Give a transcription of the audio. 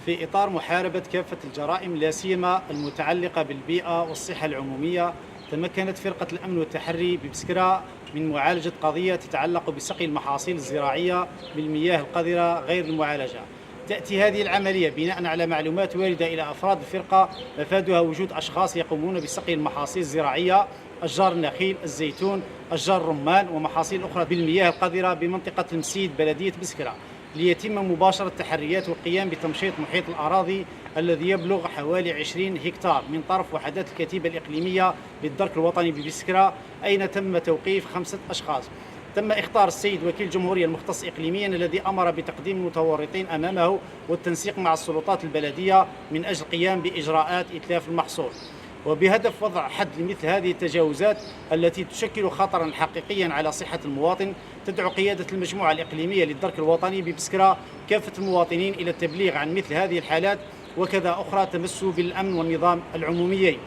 في إطار محاربة كافة الجرائم لا سيما المتعلقة بالبيئة والصحة العمومية، تمكنت فرقة الأمن والتحري ببسكرة من معالجة قضية تتعلق بسقي المحاصيل الزراعية بالمياه القذرة غير المعالجة. تأتي هذه العملية بناء على معلومات واردة إلى أفراد الفرقة مفادها وجود أشخاص يقومون بسقي المحاصيل الزراعية، أشجار النخيل، الزيتون، أشجار الرمان ومحاصيل أخرى بالمياه القذرة بمنطقة المسيد بلدية بسكرة، ليتم مباشرة التحريات والقيام بتمشيط محيط الأراضي الذي يبلغ حوالي 20 هكتار من طرف وحدات الكتيبة الإقليمية للدرك الوطني ببسكرة، أين تم توقيف 5 أشخاص. تم إخطار السيد وكيل الجمهورية المختص إقليميا الذي أمر بتقديم المتورطين أمامه والتنسيق مع السلطات البلدية من أجل القيام بإجراءات إتلاف المحصول، وبهدف وضع حد لمثل هذه التجاوزات التي تشكل خطرا حقيقيا على صحة المواطن. تدعو قيادة المجموعة الإقليمية للدرك الوطني ببسكرة كافة المواطنين إلى التبليغ عن مثل هذه الحالات وكذا أخرى تمس بالأمن والنظام العموميين.